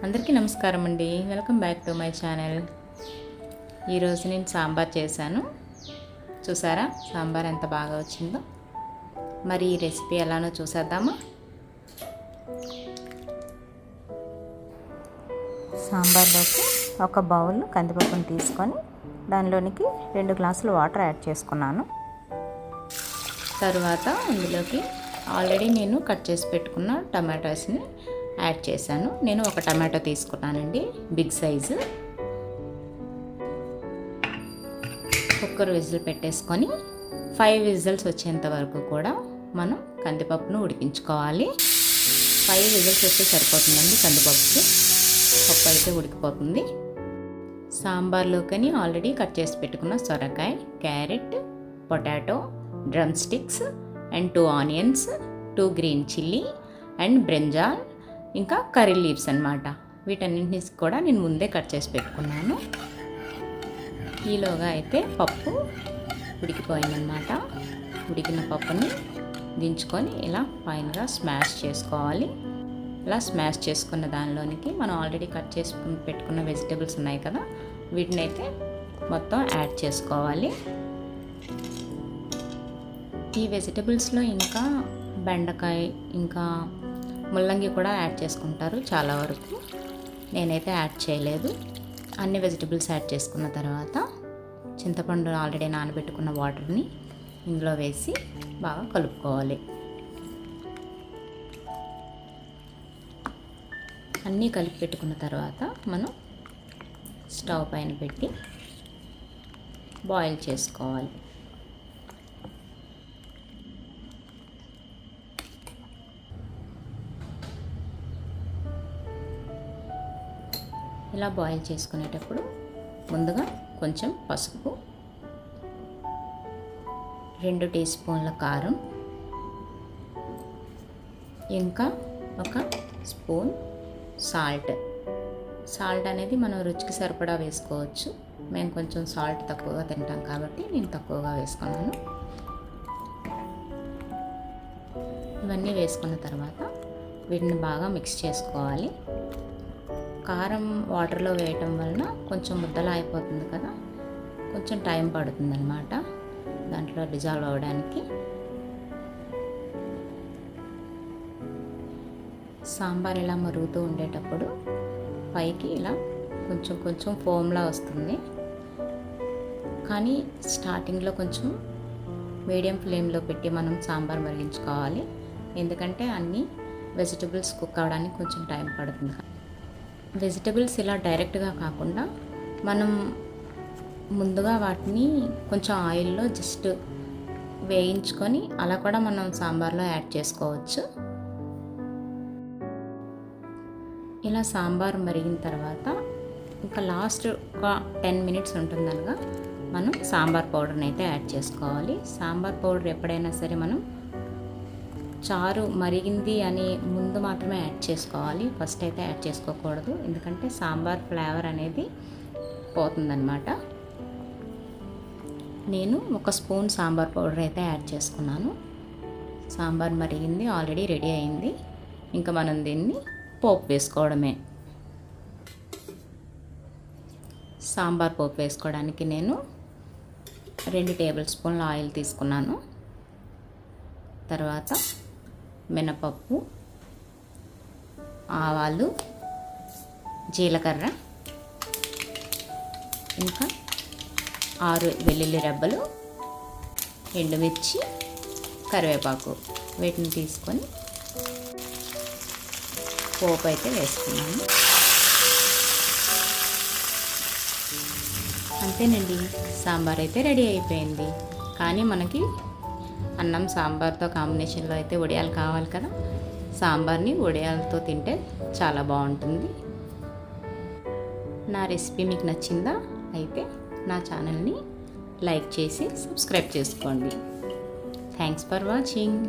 అందరికీ నమస్కారం అండి. Welcome back to my channel. ఈరోజు నేను సాంబార్ చేశాను. చూసారా సాంబార్ ఎంత బాగా వచ్చిందో. మరి ఈ రెసిపీ ఎలానో చూసేద్దామా. సాంబార్లోకి ఒక బౌల్ కందిపప్పును తీసుకొని దానిలోనికి 2 గ్లాసులు వాటర్ యాడ్ చేసుకున్నాను. తరువాత అందులోకి ఆల్రెడీ నేను కట్ చేసి పెట్టుకున్న టమాటోస్ని యాడ్ చేశాను. నేను ఒక టమాటో తీసుకున్నానండి, బిగ్ సైజు. కుక్కర్ విజిల్ పెట్టేసుకొని 5 విజిల్స్ వచ్చేంత వరకు కూడా మనం కందిపప్పును ఉడికించుకోవాలి. 5 విజిల్స్ వస్తే సరిపోతుందండి. కందిపప్పుకి పప్పు అయితే ఉడికిపోతుంది. సాంబార్లోకని ఆల్రెడీ కట్ చేసి పెట్టుకున్న సొరకాయ, carrot, potato, drum sticks and 2 onions, 2 green chilli and brinjal, ఇంకా కర్రీ లీవ్స్ అన్నమాట. వీటన్నింటినీ కూడా నేను ముందే కట్ చేసి పెట్టుకున్నాను. ఈలోగా అయితే పప్పు ఉడికిపోయిందన్నమాట. ఉడికిన పప్పుని దించుకొని ఇలా ఫైన్గా స్మాష్ చేసుకోవాలి. ఇలా స్మాష్ చేసుకున్న దానిలోనికి మనం ఆల్రెడీ కట్ చేసుకుని పెట్టుకున్న వెజిటేబుల్స్ ఉన్నాయి కదా, వీటిని అయితే మొత్తం యాడ్ చేసుకోవాలి. ఈ వెజిటేబుల్స్లో ఇంకా బెండకాయ, ఇంకా ముల్లంగి కూడా యాడ్ చేసుకుంటారు చాలా వరకు. నేనైతే యాడ్ చేయలేదు. అన్ని వెజిటేబుల్స్ యాడ్ చేసుకున్న తర్వాత చింతపండు ఆల్రెడీ నానబెట్టుకున్న వాటర్ని ఇందులో వేసి బాగా కలుపుకోవాలి. అన్నీ కలిపి పెట్టుకున్న తర్వాత మనం స్టవ్ పైన పెట్టి బాయిల్ చేసుకోవాలి. ఇలా బాయిల్ చేసుకునేటప్పుడు ముందుగా కొంచెం పసుపు, 2 టీ స్పూన్ల కారం, ఇంకా 1 స్పూన్ సాల్ట్ అనేది మనం రుచికి సరిపడా వేసుకోవచ్చు. మేము కొంచెం సాల్ట్ తక్కువగా తింటాం కాబట్టి నేను తక్కువగా వేసుకున్నాను. ఇవన్నీ వేసుకున్న తర్వాత వీటిని బాగా మిక్స్ చేసుకోవాలి. కారం వాటర్లో వేయటం వలన కొంచెం ముద్దలా అయిపోతుంది కదా, కొంచెం టైం పడుతుంది అన్నమాట దాంట్లో డిజాల్వ్ అవ్వడానికి. సాంబార్ ఇలా మరుగుతూ ఉండేటప్పుడు పైకి ఇలా కొంచెం కొంచెం ఫోమ్లా వస్తుంది. కానీ స్టార్టింగ్లో కొంచెం మీడియం ఫ్లేమ్లో పెట్టి మనం సాంబార్ మరిగించుకోవాలి. ఎందుకంటే అన్ని వెజిటబుల్స్ కుక్ అవ్వడానికి కొంచెం టైం పడుతుంది. వెజిటబుల్స్ ఇలా డైరెక్ట్గా కాకుండా మనం ముందుగా వాటిని కొంచెం ఆయిల్లో జస్ట్ వేయించుకొని అలా కూడా మనం సాంబార్లో యాడ్ చేసుకోవచ్చు. ఇలా సాంబార్ మరిగిన తర్వాత ఇంకా లాస్ట్ ఒక 10 మినిట్స్ ఉంటుందనగా మనం సాంబార్ పౌడర్ని అయితే యాడ్ చేసుకోవాలి. సాంబార్ పౌడర్ ఎప్పుడైనా సరే మనం చారు మరిగింది అని ముందు మాత్రమే యాడ్ చేసుకోవాలి. ఫస్ట్ అయితే యాడ్ చేసుకోకూడదు, ఎందుకంటే సాంబార్ ఫ్లేవర్ అనేది పోతుందన్నమాట. నేను 1 స్పూన్ సాంబార్ పౌడర్ అయితే యాడ్ చేసుకున్నాను. సాంబార్ మరిగింది, ఆల్రెడీ రెడీ అయింది. ఇంకా మనం దీన్ని పోపు వేసుకోవడమే. సాంబార్ పోపు వేసుకోవడానికి నేను 2 టేబుల్ స్పూన్ల ఆయిల్ తీసుకున్నాను. తర్వాత మినపప్పు, ఆవాలు, జీలకర్ర, ఇంకా 6 వెల్లుల్లి రెబ్బలు, ఎండుమిర్చి, కరివేపాకు, వీటిని తీసుకొని పోపు అయితే వేసుకున్నాను. అంతేనండి, సాంబార్ అయితే రెడీ అయిపోయింది. కానీ మనకి అన్నం సాంబార్తో కాంబినేషన్లో అయితే వడియాలు కావాలి కదా, సాంబార్ని వడియాలతో తింటే చాలా బాగుంటుంది. నా రెసిపీ మీకు నచ్చిందా? అయితే నా ఛానల్ని లైక్ చేసి సబ్స్క్రైబ్ చేసుకోండి. Thanks for watching.